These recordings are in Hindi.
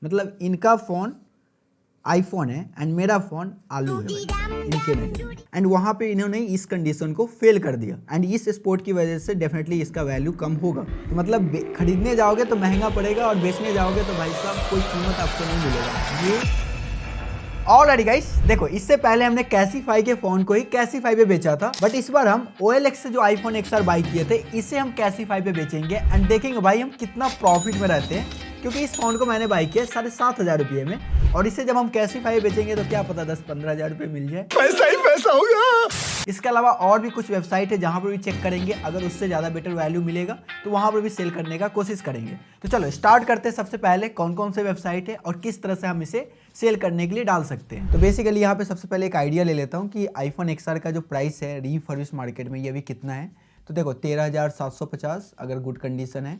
मतलब इनका फ़ोन आईफोन है एंड मेरा फ़ोन आलू है भाई इनके नज़र में। एंड वहाँ पे इन्होंने इस कंडीशन को फेल कर दिया एंड इस स्पोर्ट की वजह से डेफिनेटली इसका वैल्यू कम होगा। तो मतलब खरीदने जाओगे तो महंगा पड़ेगा और बेचने जाओगे तो भाई साहब कोई कीमत आपको नहीं मिलेगा ये। ऑलरेडी गाइस देखो, इससे पहले हमने कैसीफाई के फोन को ही कैसीफाई पे बेचा था, बट इस बार हम OLX से जो आईफोन XR बाई किए थे इसे हम कैसीफाई पे बेचेंगे एंड देखेंगे भाई हम कितना प्रॉफिट में रहते हैं। क्योंकि इस फोन को मैंने बाई किया 7,500 रुपये में और इसे जब हम कैसीफाई बेचेंगे तो क्या पता 10-15 हजार रुपये मिल जाए, पैसा ही पैसा होगा। इसके अलावा और भी कुछ वेबसाइट है जहां पर भी चेक करेंगे, अगर उससे ज़्यादा बेटर वैल्यू मिलेगा तो वहां पर भी सेल करने का कोशिश करेंगे। तो चलो स्टार्ट करते हैं। सबसे पहले कौन कौन से वेबसाइट है और किस तरह से हम इसे सेल करने के लिए डाल सकते हैं। तो बेसिकली यहाँ पे सबसे पहले एक आइडिया ले लेता हूँ कि आईफोन XR का जो प्राइस है रीफर्बिश मार्केट में ये अभी कितना है। तो देखो 13,750 अगर गुड कंडीशन है।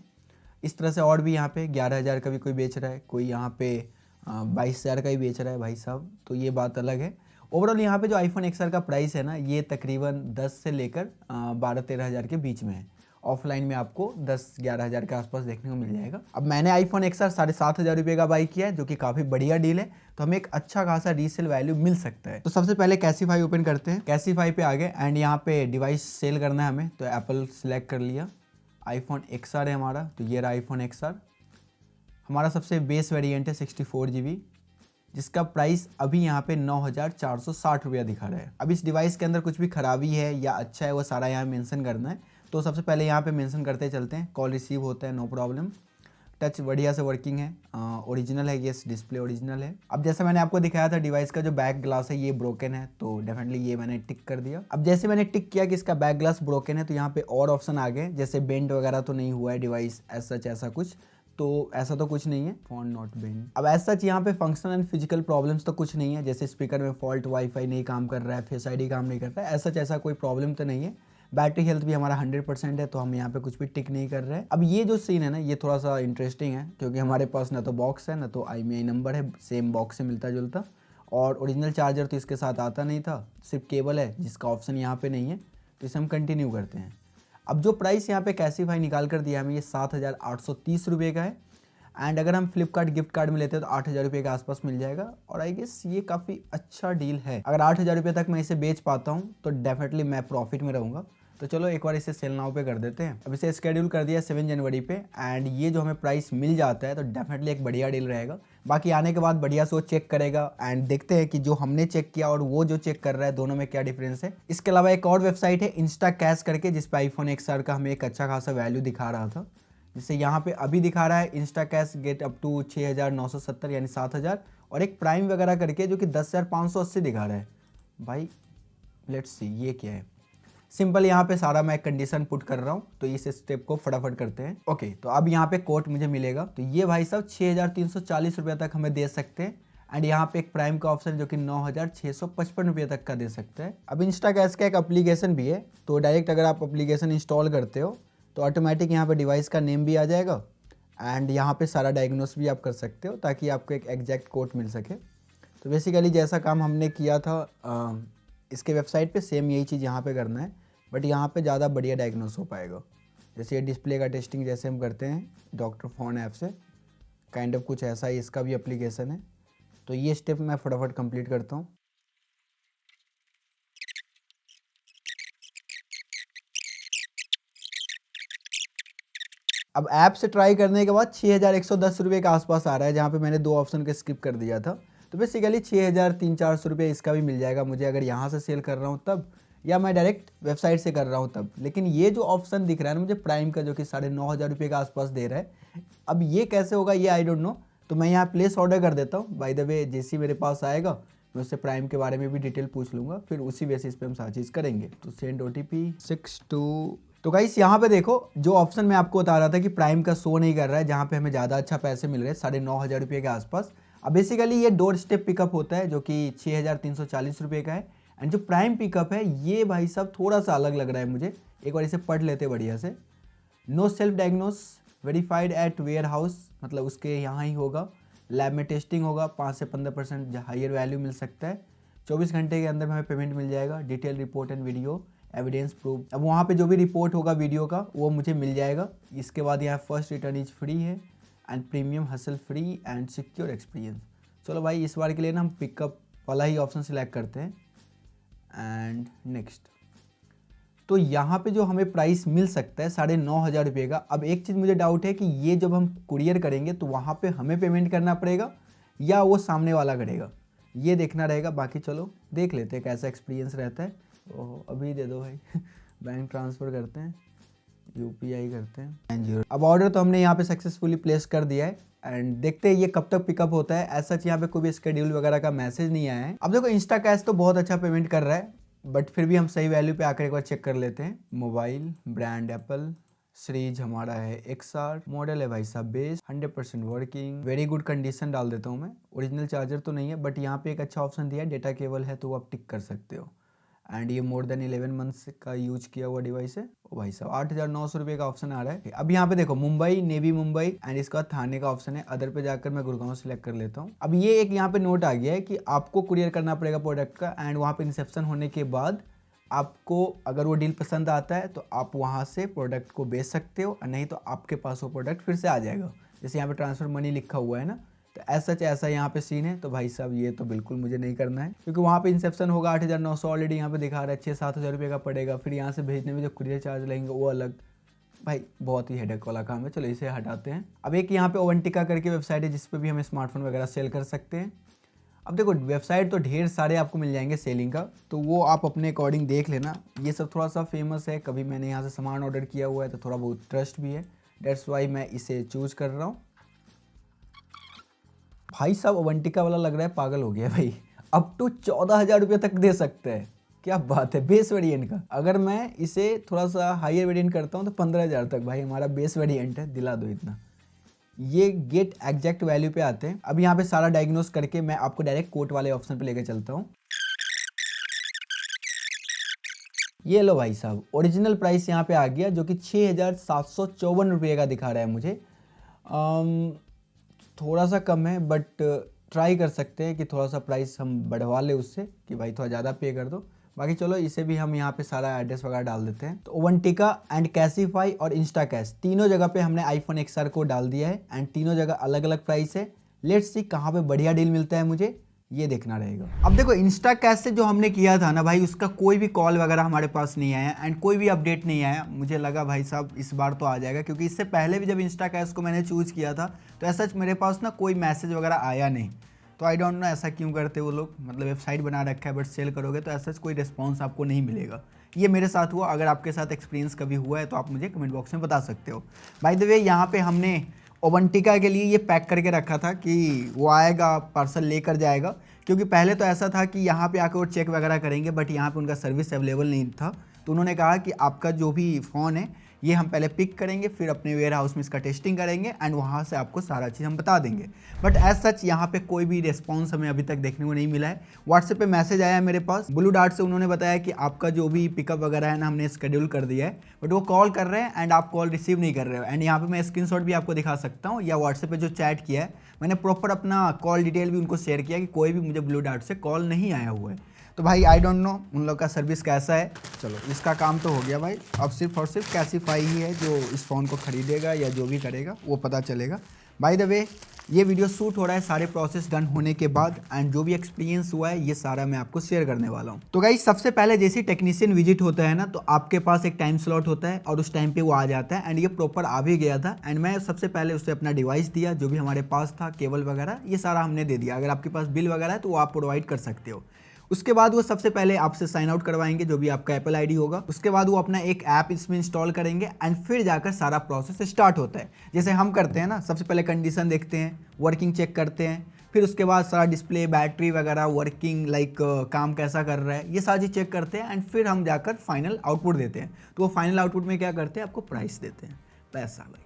इस तरह से और भी यहाँ पे 11,000 का भी कोई बेच रहा है, कोई यहाँ पे 22,000 का ही बेच रहा है भाई साहब, तो ये बात अलग है। ओवरऑल यहाँ पे जो आईफोन XR का प्राइस है ना ये तकरीबन 10 से लेकर 12-13 हज़ार के बीच में है। ऑफलाइन में आपको 10-11 हज़ार के आसपास देखने को मिल जाएगा। अब मैंने आईफोन XR 7,500 रुपये का बाई किया है जो कि काफ़ी बढ़िया डील है, तो हमें एक अच्छा खासा रीसेल वैल्यू मिल सकता है। तो सबसे पहले कैसीफाई ओपन करते हैं। कैसीफाई पे आ गए एंड यहाँ पे डिवाइस सेल करना है हमें, तो एप्पल सेलेक्ट कर लिया। आईफोन XR है हमारा, तो ये रहा आईफोन XR। हमारा सबसे बेस वेरिएंट है 64 GB, जिसका प्राइस अभी यहाँ पे 9,460 रुपया दिखा रहा है। अब इस डिवाइस के अंदर कुछ भी खराबी है या अच्छा है वो सारा यहाँ मेंशन करना है। तो सबसे पहले यहाँ पे मेंशन करते चलते हैं। कॉल रिसीव होता है, नो प्रॉब्लम। टच बढ़िया से वर्किंग है, ओरिजिनल है, ये डिस्प्ले ओरिजिनल है। अब जैसे मैंने आपको दिखाया था डिवाइस का जो बैक ग्लास है ये ब्रोकन है, तो डेफिनेटली ये मैंने टिक कर दिया। अब जैसे मैंने टिक किया कि इसका बैक ग्लास ब्रोकन है तो यहाँ पे और ऑप्शन आ गए, जैसे बेंड वगैरह तो नहीं हुआ है डिवाइस एज सच, ऐसा कुछ तो ऐसा तो कुछ नहीं है। Phone not bend. अब ऐसा यहाँ पे फंक्शनल एंड फिजिकल प्रॉब्लम्स तो कुछ नहीं है, जैसे स्पीकर में फॉल्ट, वाईफाई नहीं काम कर रहा है, फेस आईडी काम नहीं कर रहा है, ऐसा कोई प्रॉब्लम तो नहीं है। बैटरी हेल्थ भी हमारा 100% है, तो हम यहाँ पे कुछ भी टिक नहीं कर रहे हैं। अब ये जो सीन है ना ये थोड़ा सा इंटरेस्टिंग है, क्योंकि हमारे पास ना तो बॉक्स है ना तो IMEI नंबर है, सेम बॉक्स से मिलता जुलता, और ओरिजिनल चार्जर तो इसके साथ आता नहीं था, सिर्फ केबल है जिसका ऑप्शन यहाँ पे नहीं है। तो इसे हम कंटिन्यू करते हैं। अब जो प्राइस यहाँ पे कैसीफाई निकाल कर दिया हमें ये 7,830 रुपये का है एंड अगर हम फ्लिपकार्ट गिफ्ट कार्ड में लेते हैं तो 8,000 रुपये के आसपास मिल जाएगा। और आई गेस ये काफ़ी अच्छा डील है। अगर 8,000 रुपये तक मैं इसे बेच पाता हूँ तो डेफिनेटली मैं प्रॉफिट में रहूँगा। तो चलो एक बार इसे सेल नाउ पे कर देते हैं। अब इसे स्केड्यूल कर दिया 7 जनवरी पे एंड ये जो हमें प्राइस मिल जाता है तो डेफिनेटली एक बढ़िया डील रहेगा। बाकी आने के बाद बढ़िया से वो चेक करेगा एंड देखते हैं कि जो हमने चेक किया और वो जो चेक कर रहा है दोनों में क्या डिफरेंस है। इसके अलावा एक और वेबसाइट है इंस्टा कैश करके, जिस पे आईफोन XR का हमें एक अच्छा खासा वैल्यू दिखा रहा था, जिससे यहाँ पे अभी दिखा रहा है Insta Cash get up to 6,970 यानी 7,000, और एक प्राइम वगैरह करके जो कि 10,580 दिखा रहा है। भाई लेट्स सी ये क्या है। सिंपल यहाँ पे सारा मैं कंडीशन पुट कर रहा हूँ, तो इस स्टेप को फटाफट करते हैं। ओके, तो अब यहाँ पे कोट मुझे मिलेगा, तो ये भाई साहब 6,340 रुपये तक हमें दे सकते हैं एंड यहाँ पे एक प्राइम का ऑप्शन जो कि 9,655 रुपये तक का दे सकते हैं। अब इंस्टा कैश का एक एप्लीकेशन भी है, तो डायरेक्ट अगर आप एप्लीकेशन इंस्टॉल करते हो तो ऑटोमेटिक यहाँ पे डिवाइस का नेम भी आ जाएगा एंड यहाँ पे सारा डायग्नोस भी आप कर सकते हो ताकि आपको एक एग्जैक्ट कोड मिल सके। तो बेसिकली जैसा काम हमने किया था इसके वेबसाइट पे सेम यही चीज़ यहाँ पे करना है, बट यहाँ पे ज़्यादा बढ़िया डायग्नोस हो पाएगा। जैसे ये डिस्प्ले का टेस्टिंग जैसे हम करते हैं डॉक्टर फोन ऐप से, काइंड ऑफ कुछ ऐसा ही इसका भी एप्लीकेशन है। तो ये स्टेप मैं फटाफट कंप्लीट करता हूँ। अब ऐप से ट्राई करने के बाद 6,110 रुपये के आसपास आ रहा है, जहाँ पे मैंने 2 ऑप्शन के स्किप कर दिया था। तो बेसिकली 6,300-400 रुपये इसका भी मिल जाएगा मुझे, अगर यहाँ से सेल कर रहा हूँ तब, या मैं डायरेक्ट वेबसाइट से कर रहा हूँ तब। लेकिन ये जो ऑप्शन दिख रहा है ना मुझे प्राइम का, जो कि 9,500 रुपये के आसपास दे रहा है, अब ये कैसे होगा ये आई डोंट नो। तो मैं यहाँ प्लेस ऑर्डर कर देता हूँ। बाय द वे जैसे मेरे पास आएगा मैं उससे प्राइम के बारे में भी डिटेल पूछ लूँगा, फिर उसी बेसिस पे हम सारी चीज़ करेंगे। तो सेंड OTP 62। तो गाइस यहाँ पे देखो जो ऑप्शन मैं आपको बता रहा था कि प्राइम का शो नहीं कर रहा है, जहाँ पे हमें ज़्यादा अच्छा पैसे मिल रहे हैं 9,500 रुपये के आसपास। अब बेसिकली ये डोर स्टेप पिकअप होता है जो कि 6,340 रुपये का है एंड जो प्राइम पिकअप है ये भाई साहब थोड़ा सा अलग लग रहा है मुझे। एक बार इसे पढ़ लेते बढ़िया से। No self diagnose verified at warehouse, मतलब उसके यहाँ ही होगा। लैब में टेस्टिंग होगा, 5 से 15% हाइयर वैल्यू मिल सकता है। 24 घंटे के अंदर हमें पेमेंट मिल जाएगा। Detail report and video evidence proof, अब वहाँ पे जो भी रिपोर्ट होगा वीडियो का वो मुझे मिल जाएगा। इसके बाद यहाँ फर्स्ट रिटर्न इज फ्री है and premium hustle free and secure experience. चलो भाई इस बार के लिए ना हम पिकअप वाला ही ऑप्शन सिलेक्ट करते हैं एंड नेक्स्ट। तो यहाँ पे जो हमें प्राइस मिल सकता है 9,500 रुपये का। अब एक चीज़ मुझे डाउट है कि ये जब हम कुरियर करेंगे तो वहाँ पे हमें पेमेंट करना पड़ेगा या वो सामने वाला करेगा, ये देखना रहेगा। बाकी चलो देख लेते हैं कैसा एक्सपीरियंस रहता है। ओह अभी दे दो भाई बैंक ट्रांसफ़र करते हैं, यूपीआई करते हैं 90। अब ऑर्डर तो हमने यहाँ पे सक्सेसफुली प्लेस कर दिया है एंड देखते हैं ये कब तक पिकअप होता है। ऐसा यहाँ पे कोई भी शेड्यूल वगैरह का मैसेज नहीं आया है। अब देखो इंस्टा कैश तो बहुत अच्छा पेमेंट कर रहा है, बट फिर भी हम सही वैल्यू पे आकर एक बार चेक कर लेते हैं। मोबाइल ब्रांड एप्पल, सीरीज हमारा है XR, मॉडल है भाई साहब base, 100% working, very good condition डाल देता हूँ मैं। ओरिजिनल चार्जर तो नहीं है, बट यहाँ पे एक अच्छा ऑप्शन दिया है, डेटा केबल है तो आप टिक कर सकते हो। एंड ये मोर देन 11 मंथ्स का यूज किया हुआ डिवाइस है। ओ भाई साहब 8,900 रुपये का ऑप्शन आ रहा है। अब यहाँ पे देखो मुंबई, नेवी मुंबई एंड इसका बाद थाने का ऑप्शन है। अदर पे जाकर मैं गुड़गांव सिलेक्ट कर लेता हूँ। अब ये एक यहाँ पे नोट आ गया है कि आपको कुरियर करना पड़ेगा प्रोडक्ट का एंड वहाँ पे इंसेप्शन होने के बाद आपको अगर वो डील पसंद आता है तो आप वहाँ से प्रोडक्ट को बेच सकते हो, और नहीं तो आपके पास वो प्रोडक्ट फिर से आ जाएगा। जैसे यहाँ पे ट्रांसफर मनी लिखा हुआ है ना, तो ऐसा यहाँ पे सीन है। तो भाई साहब ये तो बिल्कुल मुझे नहीं करना है, क्योंकि वहाँ पे इंसेप्शन होगा 8,900 ऑलरेडी यहाँ पे दिखा रहा है, 6-7 हज़ार रुपये का पड़ेगा। फिर यहाँ से भेजने में जो कुरियर चार्ज लगेंगे वो अलग। भाई बहुत ही हेडेक वाला काम है। चलो इसे हटाते हैं। अब एक यहाँ पे ओवंटिका करके वेबसाइट है जिस पे भी हम स्मार्टफोन वगैरह सेल कर सकते हैं। अब देखो वेबसाइट तो ढेर सारे आपको मिल जाएंगे सेलिंग का, तो वो आप अपने अकॉर्डिंग देख लेना। ये सब थोड़ा सा फेमस है, कभी मैंने यहाँ से सामान ऑर्डर किया हुआ है तो थोड़ा बहुत ट्रस्ट भी है, डेट्स वाई मैं इसे चूज़ कर रहा हूँ। भाई साहब ओवंटिका वाला लग रहा है पागल हो गया भाई, अप टू 14,000 रुपये तक दे सकते हैं। क्या बात है, बेस वेरिएंट का। अगर मैं इसे थोड़ा सा हायर वेरिएंट करता हूँ तो 15,000 तक। भाई हमारा बेस वेरिएंट है, दिला दो इतना। ये गेट एग्जैक्ट वैल्यू पे आते हैं। अब यहाँ पे सारा डायग्नोस करके मैं आपको डायरेक्ट कोट वाले ऑप्शन पे लेके चलता हूँ। ये लो भाई साहब ओरिजिनल प्राइस यहाँ पे आ गया, जो कि 6,754 रुपये का दिखा रहा है मुझे। थोड़ा सा कम है, बट ट्राई कर सकते हैं कि थोड़ा सा प्राइस हम बढ़वा ले उससे, कि भाई थोड़ा ज़्यादा पे कर दो। बाकी चलो इसे भी हम यहाँ पे सारा एड्रेस वगैरह डाल देते हैं। तो ओवंटिका एंड कैसीफाई और इंस्टा कैश तीनों जगह पे हमने आईफोन XR को डाल दिया है एंड तीनों जगह अलग अलग प्राइस है। लेट्स सी कहाँ पे बढ़िया डील मिलता है, मुझे ये देखना रहेगा। अब देखो इंस्टा कैश से जो हमने किया था ना भाई, उसका कोई भी कॉल वगैरह हमारे पास नहीं आया एंड कोई भी अपडेट नहीं आया। मुझे लगा भाई साहब इस बार तो आ जाएगा, क्योंकि इससे पहले भी जब इंस्टा कैश को मैंने चूज़ किया था तो ऐसा मेरे पास ना कोई मैसेज वगैरह आया नहीं। तो आई डोंट नो ऐसा क्यों करते वो लोग, मतलब वेबसाइट बना रखा है बट सेल करोगे तो ऐसा कोई रिस्पॉन्स आपको नहीं मिलेगा। ये मेरे साथ हुआ। अगर आपके साथ एक्सपीरियंस कभी हुआ है तो आप मुझे कमेंट बॉक्स में बता सकते हो। बाय द वे यहाँ पे हमने ओवंटिका के लिए ये पैक करके रखा था कि वो आएगा पार्सल लेकर जाएगा, क्योंकि पहले तो ऐसा था कि यहाँ पे आकर वो चेक वगैरह करेंगे, बट यहाँ पे उनका सर्विस अवेलेबल नहीं था। तो उन्होंने कहा कि आपका जो भी फ़ोन है ये हम पहले पिक करेंगे, फिर अपने वेयर हाउस में इसका टेस्टिंग करेंगे एंड वहाँ से आपको सारा चीज़ हम बता देंगे। बट एज सच यहाँ पे कोई भी रिस्पॉन्स हमें अभी तक देखने को नहीं मिला है। व्हाट्सएप पे मैसेज आया है मेरे पास, ब्लू डार्ट से उन्होंने बताया कि आपका जो भी पिकअप वगैरह है ना हमने शेड्यूल कर दिया है, बट वो कॉल कर रहे हैं एंड आप कॉल रिसीव नहीं कर रहे हो। एंड यहाँ पे मैं स्क्रीनशॉट भी आपको दिखा सकता हूँ, या व्हाट्सएप पे जो चैट किया है मैंने प्रॉपर अपना कॉल डिटेल भी उनको शेयर किया कि कोई भी मुझे ब्लू डार्ट से कॉल नहीं आया हुआ है। तो भाई आई डोंट नो उन लोग का सर्विस कैसा है। चलो इसका काम तो हो गया भाई, अब सिर्फ और सिर्फ कैसीफाई ही है जो इस फ़ोन को ख़रीदेगा या जो भी करेगा वो पता चलेगा। बाय द वे ये वीडियो शूट हो रहा है सारे प्रोसेस डन होने के बाद एंड जो भी एक्सपीरियंस हुआ है ये सारा मैं आपको शेयर करने वाला हूँ। तो गाइस सबसे पहले जैसे टेक्नीशियन विजिट होता है ना, तो आपके पास एक टाइम स्लॉट होता है और उस टाइम पे वो आ जाता है एंड ये प्रॉपर आ भी गया था। एंड मैं सबसे पहले उससे अपना डिवाइस दिया, जो भी हमारे पास था, केबल वगैरह ये सारा हमने दे दिया। अगर आपके पास बिल वगैरह है तो वो आप प्रोवाइड कर सकते हो। उसके बाद वो सबसे पहले आपसे साइन आउट करवाएंगे, जो भी आपका एप्पल आईडी होगा। उसके बाद वो अपना एक ऐप इसमें इंस्टॉल करेंगे एंड फिर जाकर सारा प्रोसेस स्टार्ट होता है। जैसे हम करते हैं ना, सबसे पहले कंडीशन देखते हैं, वर्किंग चेक करते हैं, फिर उसके बाद सारा डिस्प्ले, बैटरी वगैरह, वर्किंग लाइक काम कैसा कर रहा है, ये सारी चीज़ चेक करते हैं एंड फिर हम जाकर फाइनल आउटपुट देते हैं। तो वो फाइनल आउटपुट में क्या करते हैं, आपको प्राइस देते हैं, पैसा भाई।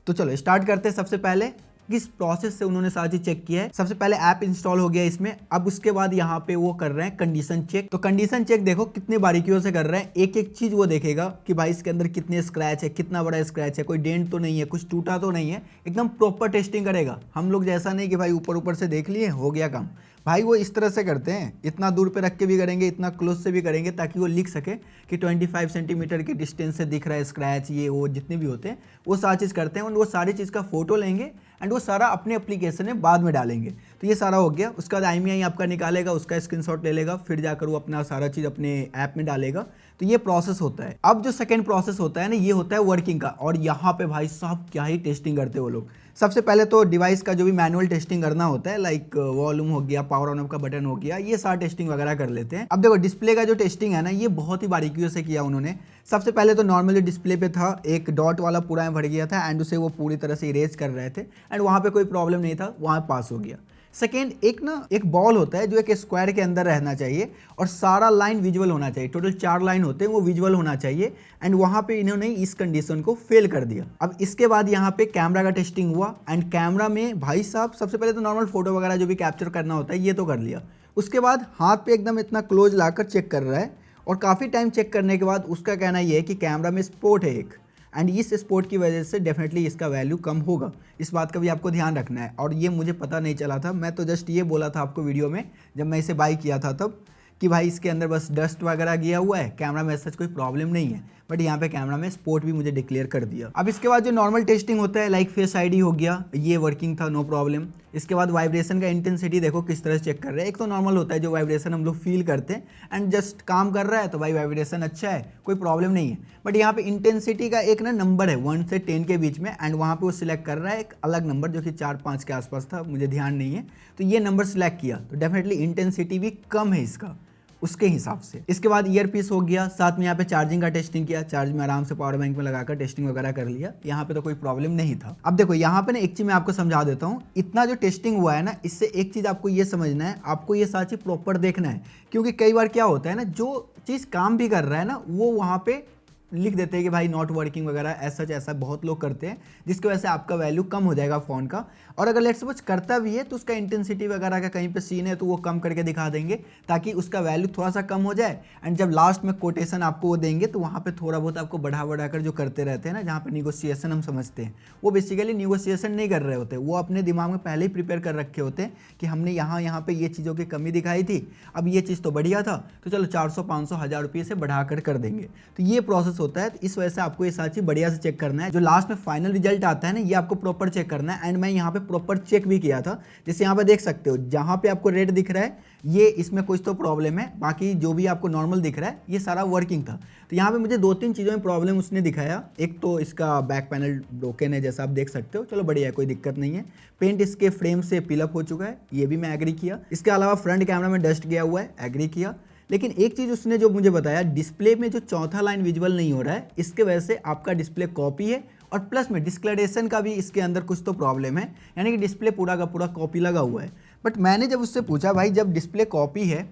तो चलो स्टार्ट करते हैं। सबसे पहले किस प्रोसेस से उन्होंने सारी चीज चेक किया है। सबसे पहले ऐप इंस्टॉल हो गया इसमें। अब उसके बाद यहाँ पे वो कर रहे हैं कंडीशन चेक। तो कंडीशन चेक देखो कितने बारीकियों से कर रहे हैं, एक एक चीज वो देखेगा कि भाई इसके अंदर कितने स्क्रैच है, कितना बड़ा स्क्रैच है, कोई डेंट तो नहीं है, कुछ टूटा तो नहीं है, एकदम प्रॉपर टेस्टिंग करेगा। हम लोग जैसा नहीं कि भाई ऊपर ऊपर से देख लिए हो गया काम, भाई वो इस तरह से करते हैं, इतना दूर पे रख के भी करेंगे, इतना क्लोज से भी करेंगे, ताकि वो लिख सके कि 25 सेंटीमीटर के डिस्टेंस से दिख रहा है स्क्रैच, ये वो जितने भी होते हैं वो सारी चीज़ करते हैं। और वो सारी चीज़ का फोटो लेंगे एंड वो सारा अपने एप्लीकेशन में बाद में डालेंगे। तो ये सारा हो गया। उसके बाद IMEI आपका निकालेगा, उसका स्क्रीनशॉट ले लेगा, फिर जाकर वो अपना सारा चीज़ अपने ऐप में डालेगा। तो ये प्रोसेस होता है। अब जो सेकंड प्रोसेस होता है ना, ये होता है वर्किंग का। और यहाँ पे भाई साहब क्या ही टेस्टिंग करते हैं वो लोग। सबसे पहले तो डिवाइस का जो भी मैनुअल टेस्टिंग करना होता है, लाइक वॉल्यूम हो गया, पावर ऑन ऑफ का बटन हो गया, ये सारा टेस्टिंग वगैरह कर लेते हैं। अब देखो डिस्प्ले का जो टेस्टिंग है ना, ये बहुत ही बारीकियों से किया उन्होंने। सबसे पहले तो नॉर्मल जो डिस्प्ले पे था एक डॉट वाला पूरा भर गया था एंड उसे वो पूरी तरह से इरेज कर रहे थे एंड वहाँ पे कोई प्रॉब्लम नहीं था, वहाँ पास हो गया। सेकेंड, एक बॉल होता है जो एक स्क्वायर के अंदर रहना चाहिए और सारा लाइन विजुअल होना चाहिए। टोटल 4 लाइन होते हैं, वो विजुअल होना चाहिए एंड वहाँ पे इन्होंने इस कंडीशन को फेल कर दिया। अब इसके बाद यहाँ पे कैमरा का टेस्टिंग हुआ एंड कैमरा में भाई साहब सबसे पहले तो नॉर्मल फोटो वगैरह जो भी कैप्चर करना होता है ये तो कर लिया। उसके बाद हाथ पे एकदम इतना क्लोज लाकर चेक कर रहा है और काफ़ी टाइम चेक करने के बाद उसका कहना ये है कि कैमरा में स्पॉट है एक, एंड इस स्पोर्ट की वजह से डेफिनेटली इसका वैल्यू कम होगा। इस बात का भी आपको ध्यान रखना है। और ये मुझे पता नहीं चला था, मैं तो जस्ट ये बोला था आपको वीडियो में जब मैं इसे बाई किया था तब, कि भाई इसके अंदर बस डस्ट वगैरह गया हुआ है, कैमरा में सच कोई प्रॉब्लम नहीं है। बट यहाँ पे कैमरा में स्पोर्ट भी मुझे डिक्लेयर कर दिया। अब इसके बाद जो नॉर्मल टेस्टिंग होता है लाइक फेस आईडी हो गया, ये वर्किंग था, नो प्रॉब्लम। इसके बाद वाइब्रेशन का इंटेंसिटी देखो किस तरह से चेक कर रहे हैं। एक तो नॉर्मल होता है जो वाइब्रेशन हम लोग फील करते हैं एंड जस्ट काम कर रहा है तो भाई वाइब्रेशन अच्छा है, कोई प्रॉब्लम नहीं है। बट यहाँ पे इंटेंसिटी का एक ना नंबर है 1 से 10 के बीच में एंड वहाँ पे वो सिलेक्ट कर रहा है एक अलग नंबर जो कि 4-5 के आसपास था, मुझे ध्यान नहीं है। तो ये नंबर सिलेक्ट किया तो डेफिनेटली इंटेंसिटी भी कम है इसका उसके हिसाब से। इसके बाद ईयर पीस हो गया, साथ में यहाँ पे चार्जिंग का टेस्टिंग किया, चार्ज में आराम से पावर बैंक में लगाकर टेस्टिंग वगैरह कर लिया। यहाँ पे तो कोई प्रॉब्लम नहीं था। अब देखो यहाँ पे ना एक चीज मैं आपको समझा देता हूँ, इतना जो टेस्टिंग हुआ है ना, इससे एक चीज आपको ये समझना है, आपको ये सारी चीज प्रॉपर देखना है। क्योंकि कई बार क्या होता है ना, जो चीज काम भी कर रहा है ना वो वहाँ पे लिख देते हैं कि भाई नॉट वर्किंग वगैरह, ऐसा बहुत लोग करते हैं, जिसकी वजह से आपका वैल्यू कम हो जाएगा फ़ोन का। और अगर लेट्स सपोज करता भी है तो उसका इंटेंसिटी वगैरह का कहीं पे सीन है तो वो कम करके दिखा देंगे ताकि उसका वैल्यू थोड़ा सा कम हो जाए। एंड जब लास्ट में कोटेशन आपको वो देंगे तो वहाँ पे थोड़ा बहुत आपको बढ़ा कर जो करते रहते हैं ना, जहाँ पे निगोशिएशन हम समझते हैं, वो बेसिकली निगोशिएशन नहीं कर रहे होते, वो अपने दिमाग में पहले ही प्रिपेयर कर रखे होते हैं कि हमने यहाँ पे ये चीज़ों की कमी दिखाई थी, अब ये चीज़ तो बढ़िया था तो चलो 400, 500, 1000 रुपये से बढ़ा कर देंगे। तो ये प्रोसेस होता है। तो इस वजह से आपको ये सारी चीज़ बढ़िया से चेक करना है। जो लास्ट में फाइनल रिजल्ट आता है ना, ये आपको प्रॉपर चेक करना है। एंड मैं यहाँ पे प्रॉपर चेक भी किया था, जैसे यहाँ पे देख सकते हो, जहाँ पे आपको रेड दिख रहा है ये इसमें कुछ तो प्रॉब्लम है, बाकी जो भी आपको नॉर्मल दिख रहा है ये सारा वर्किंग था। तो यहाँ पे मुझे 2-3 चीज़ों में प्रॉब्लम उसने दिखाया। एक तो इसका बैक पैनल ब्रोकन है जैसा आप देख सकते हो, चलो बढ़िया है, कोई दिक्कत नहीं है। पेंट इसके फ्रेम से पिलअप हो चुका है, ये भी मैं एग्री किया। इसके अलावा फ्रंट कैमरा में डस्ट गया हुआ है, एग्री किया। लेकिन एक चीज़ उसने जो मुझे बताया, डिस्प्ले में जो चौथा लाइन विजुअल नहीं हो रहा है, इसके वजह से आपका डिस्प्ले कॉपी है और प्लस में डिस्क्लेरेशन का भी इसके अंदर कुछ तो प्रॉब्लम है, यानी कि डिस्प्ले पूरा का पूरा कॉपी लगा हुआ है। बट मैंने जब उससे पूछा भाई जब डिस्प्ले कॉपी है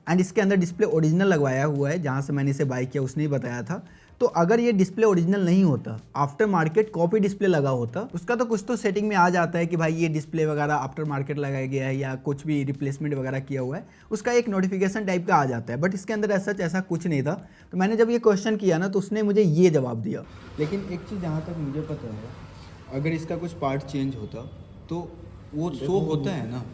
एंड इसके अंदर डिस्प्ले ओरिजिनल लगवाया हुआ है, जहाँ से मैंने इसे बाई किया उसने ही बताया था, तो अगर ये डिस्प्ले ओरिजिनल नहीं होता, आफ्टर मार्केट कॉपी डिस्प्ले लगा होता, उसका तो कुछ तो सेटिंग में आ जाता है कि भाई ये डिस्प्ले वगैरह आफ्टर मार्केट लगाया गया है या कुछ भी रिप्लेसमेंट वगैरह किया हुआ है, उसका एक नोटिफिकेशन टाइप का आ जाता है। बट इसके अंदर ऐसा कुछ नहीं था। तो मैंने जब ये क्वेश्चन किया ना तो उसने मुझे ये जवाब दिया। लेकिन एक चीज़ जहाँ तक मुझे पता है, अगर इसका कुछ पार्ट चेंज होता तो वो शो होता है ना,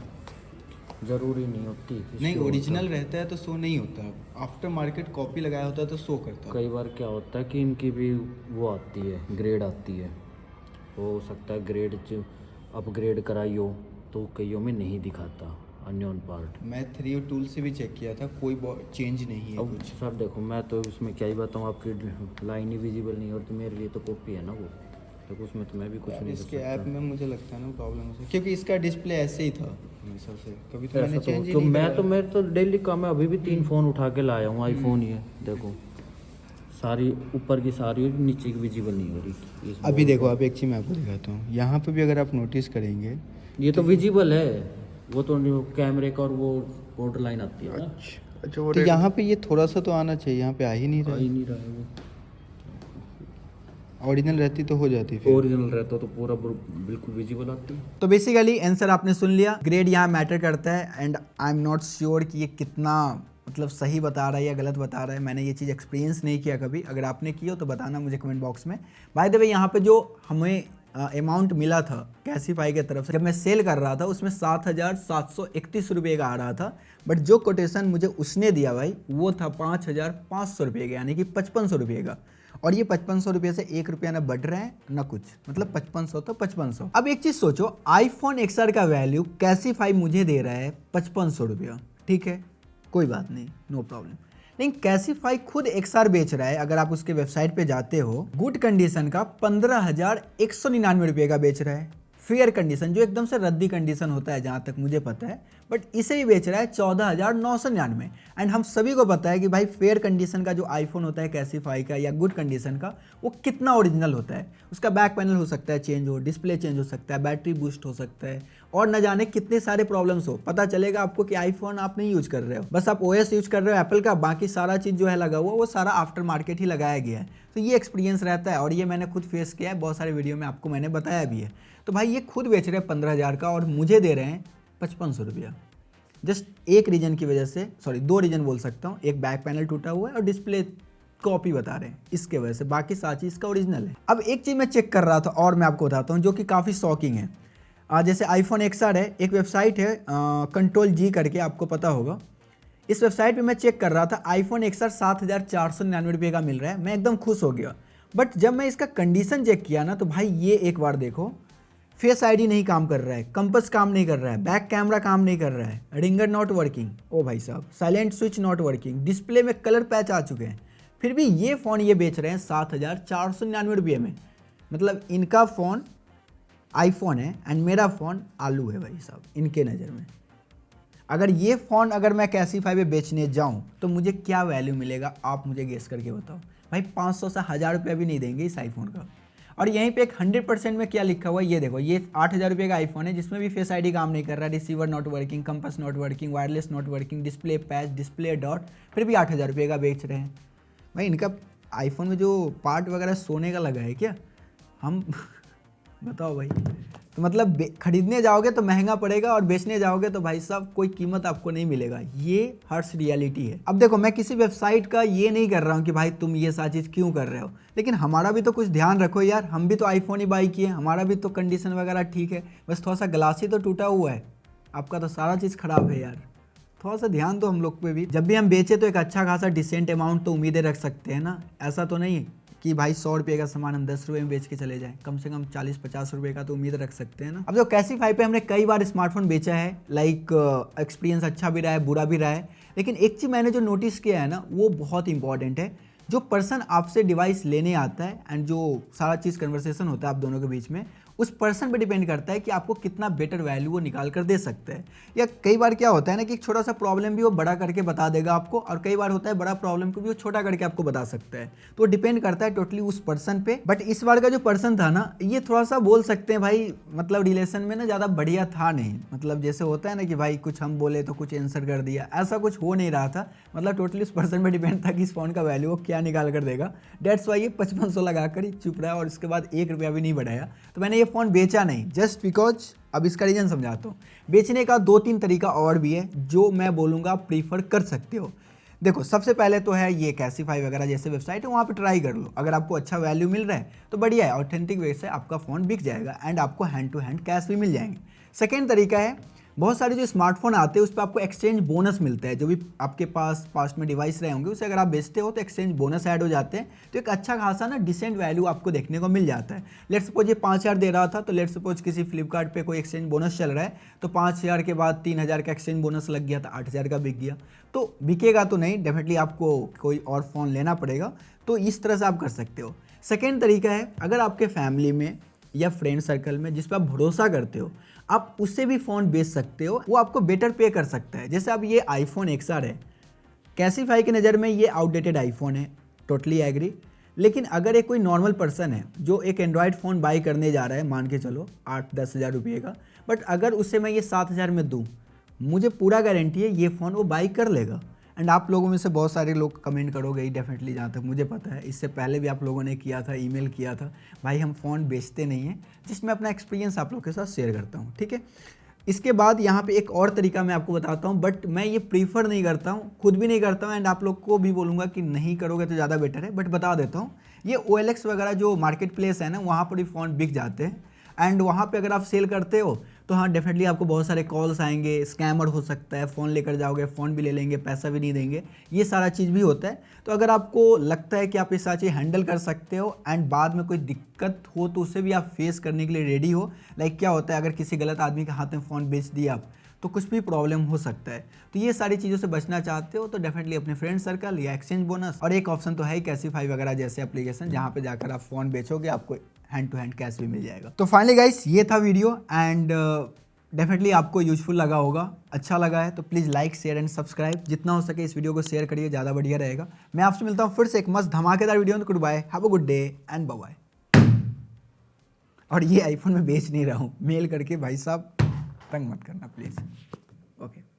ज़रूरी नहीं होती। नहीं, ओरिजिनल रहता है तो शो नहीं होता, आफ्टर मार्केट कॉपी लगाया होता है तो शो करता है। कई बार क्या होता है कि इनकी भी वो आती है, ग्रेड आती है, हो सकता है ग्रेड अपग्रेड कराई हो तो कईयों में नहीं दिखाता अननोन पार्ट। मैं 3 टूल से भी चेक किया था, कोई चेंज नहीं है अब कुछ। सर देखो, मैं तो उसमें क्या ही बताऊँ, आपकी लाइन ही विजिबल नहीं और तो मेरे लिए तो कॉपी है ना वो, तो उसमें तो मैं भी कुछ नहीं कर इसके सकता। ऐप में मुझे लगता है ना प्रॉब्लम हो सकती, क्योंकि इसका डिस्प्ले ऐसे ही था हमेशा से, कभी तो मैंने चेंज ही तो नहीं मैं तो मेरे तो डेली काम है, अभी भी 3 फ़ोन उठा के लाया हूँ, आईफोन ही है देखो, सारी ऊपर की सारी और नीचे की विजिबल नहीं हो रही। अभी देखो, आप एक चीज़ मैं आपको दिखाता हूँ, यहाँ पे भी अगर आप नोटिस करेंगे ये तो विजिबल है, वो तो कैमरे का और वो बॉर्डर लाइन आती है ना। अच्छा, तो यहाँ पे ये थोड़ा सा तो आना चाहिए, यहाँ पे आ ही नहीं रहा। ही नहीं रहा है वो। ओरिजिनल रहती तो हो जाती फिर। ओरिजिनल रहता तो पूरा बिल्कुल विजिबल आती। तो बेसिकली आंसर आपने सुन लिया, ग्रेड यहाँ मैटर करता है and I am not sure कि ये कितना मतलब सही बता रहा है या गलत बता रहा है। मैंने ये चीज़ एक्सपीरियंस नहीं किया कभी, अगर आपने किया तो बताना मुझे कमेंट बॉक्स में। बाय द वे यहाँ पे जो हमें अमाउंट मिला था कैसीफाई की तरफ से जब मैं सेल कर रहा था उसमें 7,731 रुपये का आ रहा था, बट जो कोटेशन मुझे उसने दिया भाई वो था 5,500 रुपये का, यानी कि 5,500 रुपये का। और ये 5,500 रुपये से 1 रुपया ना बढ़ रहा है ना कुछ, मतलब 5,500 तो 5,500। अब एक चीज़ सोचो, आईफोन XR का वैल्यू कैसीफाई मुझे दे रहा है 5,500 रुपया, ठीक है कोई बात नहीं, नो प्रॉब्लम। लेकिन कैसीफाई खुद XR बेच रहा है, अगर आप उसके वेबसाइट पे जाते हो, गुड कंडीशन का 15,199 रुपये का बेच रहा है। फेयर कंडीशन जो एकदम से रद्दी कंडीशन होता है जहाँ तक मुझे पता है, बट इसे ही बेच रहा है 14,999। एंड हम सभी को पता है कि भाई फेयर कंडीशन का जो आईफोन होता है कैसीफाई का या गुड कंडीशन का, वो कितना ओरिजिनल होता है। उसका बैक पैनल हो सकता है चेंज हो, डिस्प्ले चेंज हो सकता है, बैटरी बूस्ट हो सकता है, और न जाने कितने सारे प्रॉब्लम्स हो। पता चलेगा आपको कि आईफोन आप नहीं यूज कर रहे हो, बस आप OS यूज कर रहे हो एप्पल का, बाकी सारा चीज़ जो है लगा हुआ वो सारा आफ्टर मार्केट ही लगाया गया है। तो ये एक्सपीरियंस रहता है और ये मैंने खुद फेस किया है, बहुत सारे वीडियो में आपको मैंने बताया भी है। तो भाई ये खुद बेच रहे हैं 15,000 का और मुझे दे रहे हैं 5,500 रुपया। जस्ट एक रीजन की वजह से, सॉरी 2 रीजन बोल सकता हूँ, एक बैक पैनल टूटा हुआ है और डिस्प्ले कॉपी बता रहे हैं, इसके वजह से। बाकी सारी चीज़ का ओरिजिनल है। अब एक चीज़ मैं चेक कर रहा था और मैं आपको बताता हूँ जो कि काफ़ी शॉकिंग है। जैसे आईफोन XR है, एक वेबसाइट है कंट्रोल G करके, आपको पता होगा। इस वेबसाइट पे मैं चेक कर रहा था, आईफोन XR 7,499 रुपये का मिल रहा है। मैं एकदम खुश हो गया, बट जब मैं इसका कंडीशन चेक किया ना, तो भाई ये एक बार देखो, फेस आईडी नहीं काम कर रहा है, कंपस काम नहीं कर रहा है, बैक कैमरा काम नहीं कर रहा है, रिंगर नॉट वर्किंग, ओ भाई साहब, silent switch not working, display में कलर पैच आ चुके हैं। फिर भी ये फ़ोन ये बेच रहे हैं 7,499 रुपये में। मतलब इनका फ़ोन आईफोन है एंड मेरा फ़ोन आलू है भाई साहब इनके नज़र में। अगर ये फ़ोन अगर मैं कैसीफाई पे बेचने जाऊं तो मुझे क्या वैल्यू मिलेगा, आप मुझे गेस करके बताओ। भाई 500 से 1,000 रुपया भी नहीं देंगे इस आईफोन का। और यहीं पे एक 100% में क्या लिखा हुआ है, ये देखो, ये 8,000 रुपये का आईफोन है जिसमें भी फेस आईडी काम नहीं कर रहा है, receiver not working, compass not working, wireless not working, display patch, display dot, फिर भी 8,000 रुपये का बेच रहे हैं। भाई इनका आईफोन में जो पार्ट वगैरह सोने का लगा है क्या, हम बताओ भाई। तो मतलब खरीदने जाओगे तो महंगा पड़ेगा और बेचने जाओगे तो भाई साहब कोई कीमत आपको नहीं मिलेगा। ये हर्ष रियलिटी है। अब देखो, मैं किसी वेबसाइट का ये नहीं कर रहा हूँ कि भाई तुम ये सारी चीज़ क्यों कर रहे हो, लेकिन हमारा भी तो कुछ ध्यान रखो यार। हम भी तो आईफोन ही बाई किए, हमारा भी तो कंडीशन वगैरह ठीक है, बस थोड़ा सा ग्लास ही तो टूटा हुआ है। आपका तो सारा चीज़ ख़राब है यार, थोड़ा सा ध्यान दो हम लोग पे भी। जब भी हम बेचे तो एक अच्छा खासा डिसेंट अमाउंट तो उम्मीदें रख सकते हैं ना। ऐसा तो नहीं कि भाई 100 रुपये का सामान हम 10 रुपये में बेच के चले जाएं, कम से कम 40-50 रुपये का तो उम्मीद रख सकते हैं ना। अब जो कैसीफाई पे हमने कई बार स्मार्टफोन बेचा है, लाइक एक्सपीरियंस अच्छा भी रहा है, बुरा भी रहा है, लेकिन एक चीज़ मैंने जो नोटिस किया है ना, वो बहुत इंपॉर्टेंट है। जो पर्सन आपसे डिवाइस लेने आता है एंड जो सारा चीज़ कन्वर्सेशन होता है आप दोनों के बीच में, उस पर्सन पे डिपेंड करता है कि आपको कितना बेटर वैल्यू वो निकाल कर दे सकता है। या कई बार क्या होता है ना कि एक छोटा सा प्रॉब्लम भी वो बड़ा करके बता देगा आपको, और कई बार होता है बड़ा प्रॉब्लम को भी वो छोटा करके आपको बता सकता है। तो डिपेंड करता है टोटली उस पर्सन पे। बट इस बार का जो पर्सन था ना, ये थोड़ा सा बोल सकते हैं भाई, मतलब रिलेशन में ना ज़्यादा बढ़िया था नहीं। मतलब जैसे होता है ना कि भाई कुछ हम बोले तो कुछ आंसर कर दिया, ऐसा कुछ हो नहीं रहा था। मतलब टोटली उस पर्सन पे डिपेंड था कि इस फ़ोन का वैल्यू वो क्या निकाल कर देगा। डेट्स वाई ये 5,500 लगा कर ही चुप रहा और उसके बाद 1 रुपया भी नहीं बढ़ाया। तो मैंने ये फ़ोन बेचा नहीं, जस्ट बिकॉज। अब इसका रीज़न समझाता हूँ। बेचने का 2-3 तरीका और भी है जो मैं बोलूँगा प्रीफर कर सकते हो। देखो, सबसे पहले तो है ये कैसीफाई वगैरह जैसे वेबसाइट है, वहाँ पे ट्राई कर लो। अगर आपको अच्छा वैल्यू मिल रहा है तो बढ़िया है, ऑथेंटिक वे से आपका फ़ोन बिक जाएगा एंड आपको हैंड टू हैंड कैश भी मिल जाएंगे। सेकेंड तरीका है, बहुत सारे जो स्मार्टफोन आते हैं उस पर आपको एक्सचेंज बोनस मिलता है। जो भी आपके पास पास्ट में डिवाइस रहे होंगे उसे अगर आप बेचते हो तो एक्सचेंज बोनस ऐड हो जाते हैं, तो एक अच्छा खासा ना डिसेंट वैल्यू आपको देखने को मिल जाता है। लेट्स सपोज ये 5,000 दे रहा था, तो लेट्स सपोज किसी फ्लिपकार्ट पे कोई एक्सचेंज बोनस चल रहा है, तो 5,000 के बाद 3,000 का एक्सचेंज बोनस लग गया, तो 8,000 का बिक गया। तो बिकेगा तो नहीं, डेफिनेटली आपको कोई और फ़ोन लेना पड़ेगा। तो इस तरह से आप कर सकते हो। सेकेंड तरीका है, अगर आपके फैमिली में या फ्रेंड सर्कल में जिस पर आप भरोसा करते हो, आप उससे भी फ़ोन बेच सकते हो, वो आपको बेटर पे कर सकता है। जैसे अब ये आईफोन XR है, कैसीफाई की नज़र में ये आउटडेटेड आईफोन है, टोटली एग्री। लेकिन अगर एक कोई नॉर्मल पर्सन है जो एक एंड्रॉयड फ़ोन बाई करने जा रहा है, मान के चलो 8-10 हज़ार रुपये का, बट अगर उससे मैं ये 7,000 में दूँ, मुझे पूरा गारंटी है ये फ़ोन वो बाई कर लेगा। एंड आप लोगों में से बहुत सारे लोग कमेंट करोगे ही डेफिनेटली, जहाँ तक मुझे पता है। इससे पहले भी आप लोगों ने किया था, ईमेल किया था। भाई हम फ़ोन बेचते नहीं हैं, जिसमें अपना एक्सपीरियंस आप लोग के साथ शेयर करता हूँ, ठीक है। इसके बाद यहाँ पे एक और तरीका मैं आपको बताता हूँ, बट मैं ये प्रीफर नहीं करता हूँ, खुद भी नहीं करता हूँ, एंड आप लोग को भी बोलूँगा कि नहीं करोगे तो ज़्यादा बेटर है। बट बता देता हूँ, ये OLX वगैरह जो मार्केट प्लेस है ना, वहाँ पर भी फ़ोन बिक जाते हैं। एंड वहाँ पे अगर आप सेल करते हो तो हाँ डेफिनेटली आपको बहुत सारे कॉल्स आएंगे, स्कैमर हो सकता है, फ़ोन लेकर जाओगे, फ़ोन भी ले लेंगे, पैसा भी नहीं देंगे, ये सारा चीज़ भी होता है। तो अगर आपको लगता है कि आप ये सारी चीज़ हैंडल कर सकते हो एंड बाद में कोई दिक्कत हो तो उसे भी आप फेस करने के लिए रेडी हो। लाइक क्या होता है, अगर किसी गलत आदमी के हाथ में फ़ोन बेच दिया आप तो कुछ भी प्रॉब्लम हो सकता है। तो ये सारी चीज़ों से बचना चाहते हो तो डेफिनेटली अपने फ्रेंड सर्कल या एक्सचेंज बोनस, और एक ऑप्शन तो है ही कैसीफाई वगैरह जैसे एप्लीकेशन, जहाँ पे जाकर आप फ़ोन बेचोगे आपको हैंड टू हैंड कैश भी मिल जाएगा। तो फाइनली गाइस ये था वीडियो एंड डेफिनेटली आपको यूजफुल लगा होगा। अच्छा लगा है तो please like share and subscribe, जितना हो सके इस वीडियो को शेयर करिए, ज़्यादा बढ़िया रहेगा। मैं आपसे मिलता हूँ फिर से एक मस्त धमाकेदार वीडियो में। Goodbye, have a good day and bye bye. और ये आईफोन में बेच नहीं रहा हूँ, मेल करके भाई साहब तंग मत करना प्लीज़। ओके।